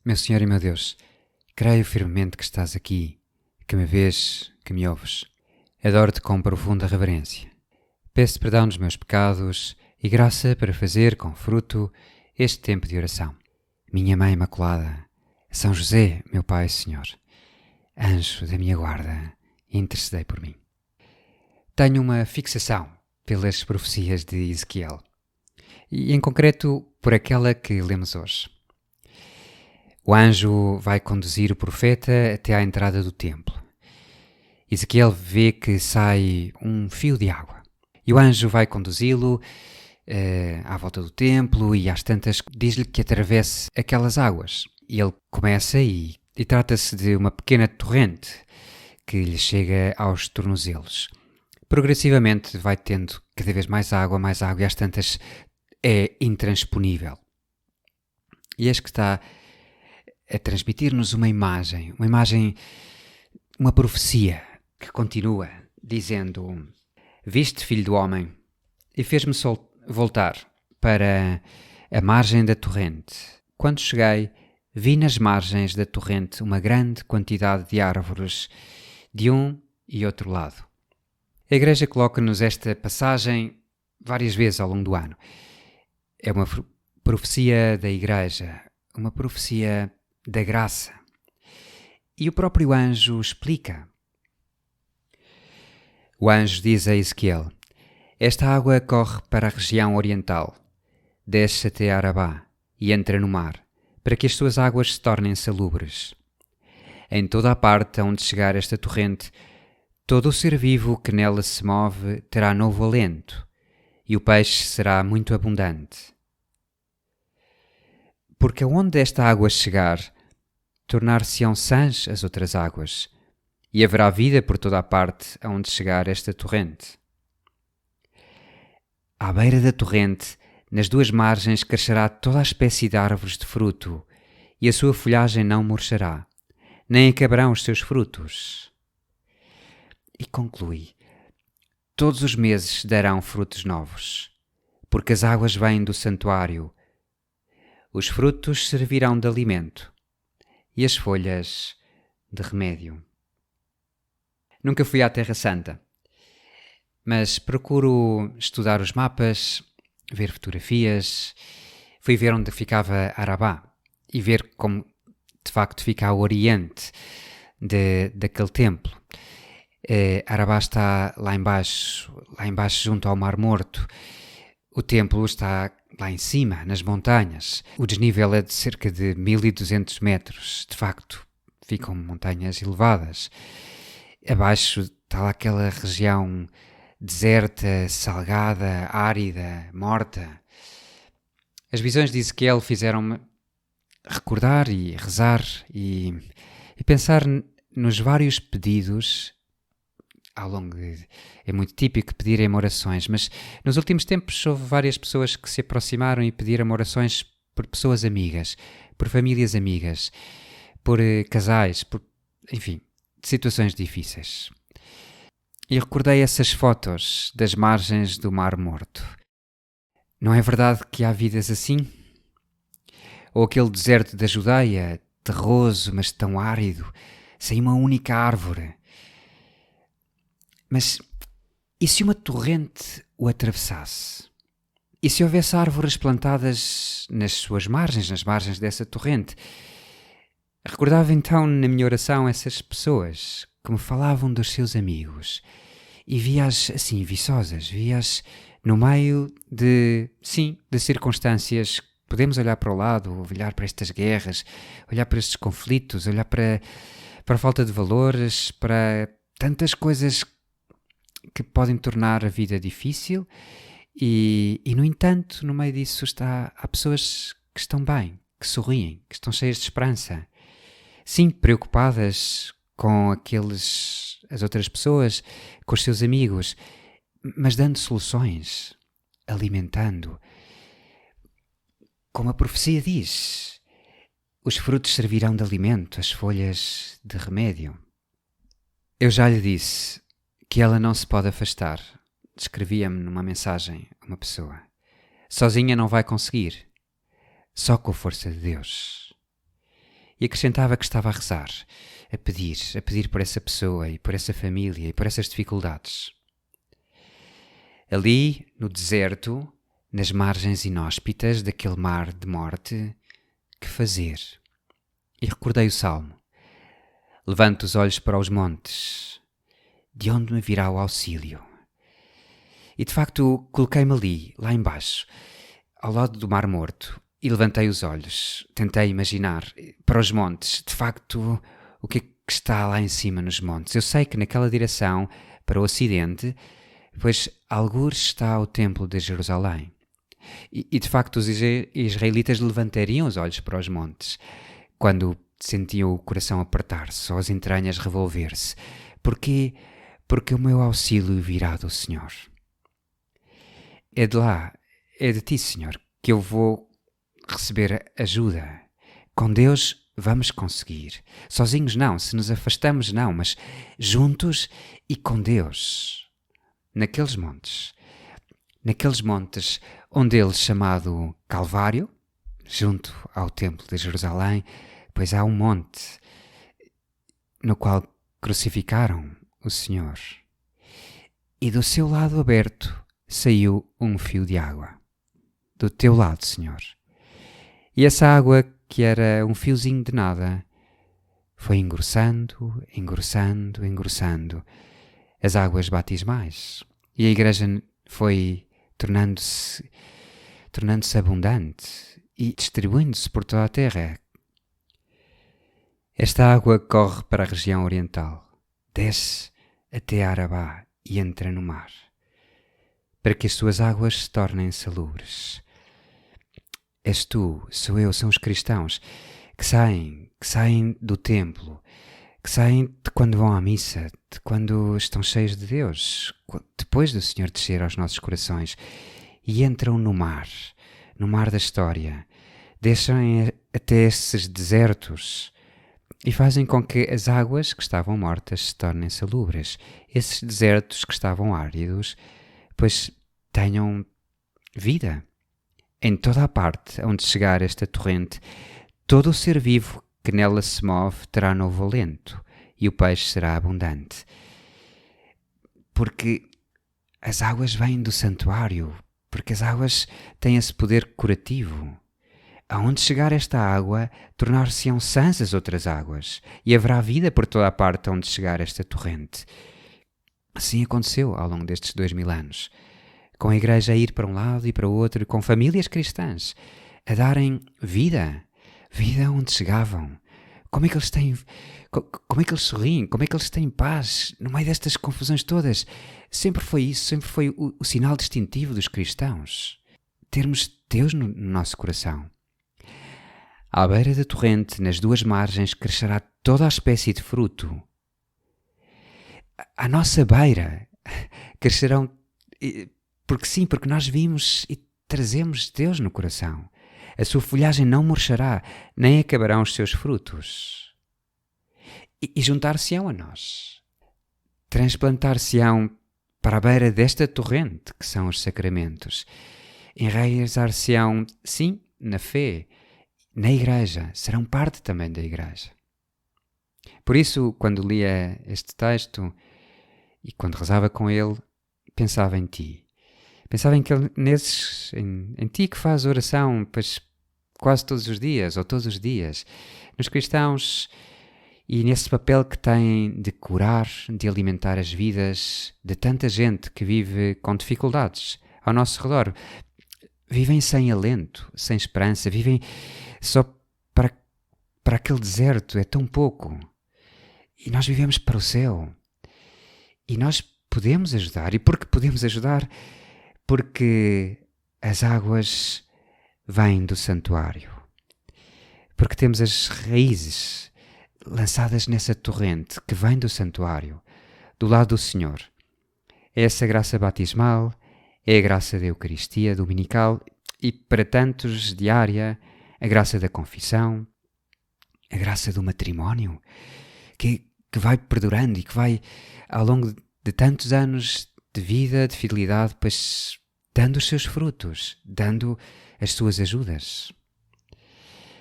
Meu Senhor e meu Deus, creio firmemente que estás aqui, que me vês, que me ouves. Adoro-te com profunda reverência. Peço perdão dos meus pecados e graça para fazer com fruto este tempo de oração. Minha Mãe Imaculada, São José, meu Pai e Senhor, anjo da minha guarda, intercedei por mim. Tenho uma fixação pelas profecias de Ezequiel, e em concreto por aquela que lemos hoje. O anjo vai conduzir o profeta até à entrada do templo. Ezequiel vê que sai um fio de água. E o anjo vai conduzi-lo à volta do templo e às tantas diz-lhe que atravesse aquelas águas. E ele começa e trata-se de uma pequena torrente que lhe chega aos tornozelos. Progressivamente vai tendo cada vez mais água e às tantas é intransponível. E eis que está a transmitir-nos uma imagem, uma profecia que continua dizendo: Viste, filho do homem, e fez-me voltar para a margem da torrente. Quando cheguei, vi nas margens da torrente uma grande quantidade de árvores de um e outro lado. A Igreja coloca-nos esta passagem várias vezes ao longo do ano. É uma profecia da Igreja, uma profecia da graça. E o próprio anjo explica. O anjo diz a Ezequiel: Esta água corre para a região oriental, desce até Arabá e entra no mar, para que as suas águas se tornem salubres. Em toda a parte onde chegar esta torrente, todo o ser vivo que nela se move terá novo alento, e o peixe será muito abundante. Porque aonde esta água chegar, tornar-se-ão sãs as outras águas, e haverá vida por toda a parte aonde chegar esta torrente. À beira da torrente, nas duas margens, crescerá toda a espécie de árvores de fruto, e a sua folhagem não murchará, nem acabarão os seus frutos. E conclui: Todos os meses darão frutos novos, porque as águas vêm do santuário. Os frutos servirão de alimento e as folhas de remédio. Nunca fui à Terra Santa, mas procuro estudar os mapas, ver fotografias. Fui ver onde ficava Arabá e ver como de facto fica ao oriente daquele templo. Arabá está lá embaixo junto ao Mar Morto. O templo está lá em cima, nas montanhas. O desnível é de cerca de 1200 metros. De facto, ficam montanhas elevadas. Abaixo está lá aquela região deserta, salgada, árida, morta. As visões de Ezequiel fizeram-me recordar e rezar e pensar nos vários pedidos. Ao longo é muito típico pedirem orações, mas nos últimos tempos houve várias pessoas que se aproximaram e pediram orações por pessoas amigas, por famílias amigas, por casais, enfim, situações difíceis. E recordei essas fotos das margens do Mar Morto. Não é verdade que há vidas assim? Ou aquele deserto da Judeia, terroso, mas tão árido, sem uma única árvore. Mas e se uma torrente o atravessasse? E se houvesse árvores plantadas nas suas margens, nas margens dessa torrente? Recordava então na minha oração essas pessoas que me falavam dos seus amigos e via-as assim viçosas, via-as no meio de circunstâncias. Podemos olhar para o lado, olhar para estas guerras, olhar para estes conflitos, olhar para a falta de valores, para tantas coisas que podem tornar a vida difícil e no entanto, no meio disso há pessoas que estão bem, que sorriem, que estão cheias de esperança. Sim, preocupadas com as outras pessoas, com os seus amigos, mas dando soluções, alimentando. Como a profecia diz, os frutos servirão de alimento, as folhas de remédio. Eu já lhe disse que ela não se pode afastar, descrevia-me numa mensagem uma pessoa. Sozinha não vai conseguir, só com a força de Deus. E acrescentava que estava a rezar, a pedir por essa pessoa e por essa família e por essas dificuldades. Ali, no deserto, nas margens inóspitas daquele mar de morte, que fazer? E recordei o Salmo. Levanto os olhos para os montes. De onde me virá o auxílio? E de facto coloquei-me ali, lá embaixo, ao lado do Mar Morto, e levantei os olhos. Tentei imaginar para os montes, de facto, o que é que está lá em cima nos montes. Eu sei que naquela direção, para o ocidente, pois algures está o templo de Jerusalém. E de facto os israelitas levantariam os olhos para os montes, quando sentiam o coração apertar-se, ou as entranhas revolver-se. Porquê? Porque o meu auxílio virá do Senhor. É de lá, é de ti, Senhor, que eu vou receber ajuda. Com Deus vamos conseguir. Sozinhos não, se nos afastamos não, mas juntos e com Deus. Naqueles montes onde ele chamado Calvário, junto ao templo de Jerusalém, pois há um monte no qual crucificaram o Senhor. E do seu lado aberto saiu um fio de água. Do teu lado, Senhor. E essa água, que era um fiozinho de nada, foi engrossando, as águas batismais. E a igreja foi tornando-se abundante e distribuindo-se por toda a terra. Esta água corre para a região oriental, desce até Arabá e entra no mar, para que as suas águas se tornem salubres. És tu, sou eu, são os cristãos que saem do templo, que saem de quando vão à missa, de quando estão cheios de Deus, depois do Senhor descer aos nossos corações, e entram no mar da história, deixam até esses desertos e fazem com que as águas que estavam mortas se tornem salubres. Esses desertos que estavam áridos, pois tenham vida. Em toda a parte onde chegar esta torrente, todo o ser vivo que nela se move terá novo alento e o peixe será abundante. Porque as águas vêm do santuário, porque as águas têm esse poder curativo. Aonde chegar esta água, tornar-se-ão sãs as outras águas, e haverá vida por toda a parte onde chegar esta torrente. Assim aconteceu ao longo destes 2000 anos, com a igreja a ir para um lado e para o outro, com famílias cristãs a darem vida onde chegavam. Como é que eles sorriem, como é que eles têm paz no meio destas confusões todas? Sempre foi isso, sempre foi o sinal distintivo dos cristãos. Termos Deus no nosso coração. À beira da torrente, nas duas margens, crescerá toda a espécie de fruto. À nossa beira crescerão, porque nós vimos e trazemos Deus no coração. A sua folhagem não murchará, nem acabarão os seus frutos. E juntar-se-ão a nós. Transplantar-se-ão para a beira desta torrente, que são os sacramentos. Enraizar-se-ão, sim, na fé, na igreja, serão parte também da igreja. Por isso, quando lia este texto e quando rezava com ele, pensava em ti. Pensava em ti que faz oração, pois quase todos os dias, ou todos os dias, nos cristãos, e nesse papel que têm de curar, de alimentar as vidas de tanta gente que vive com dificuldades ao nosso redor. Vivem sem alento, sem esperança, vivem só para aquele deserto, é tão pouco. E nós vivemos para o céu. E nós podemos ajudar. E porque podemos ajudar? Porque as águas vêm do santuário. Porque temos as raízes lançadas nessa torrente que vem do santuário, do lado do Senhor. É essa graça batismal, é a graça da Eucaristia dominical e, para tantos, diária, a graça da confissão, a graça do matrimónio, que vai perdurando e que vai, ao longo de tantos anos de vida, de fidelidade, pois dando os seus frutos, dando as suas ajudas.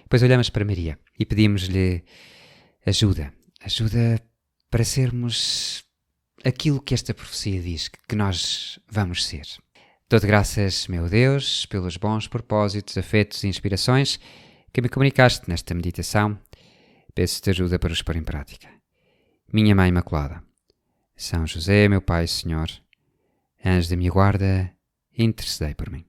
Depois olhamos para Maria e pedimos-lhe ajuda para sermos aquilo que esta profecia diz que nós vamos ser. Dou-te graças, meu Deus, pelos bons propósitos, afetos e inspirações que me comunicaste nesta meditação. Peço-te ajuda para os pôr em prática. Minha Mãe Imaculada, São José, meu Pai e Senhor, anjo da minha guarda, intercedei por mim.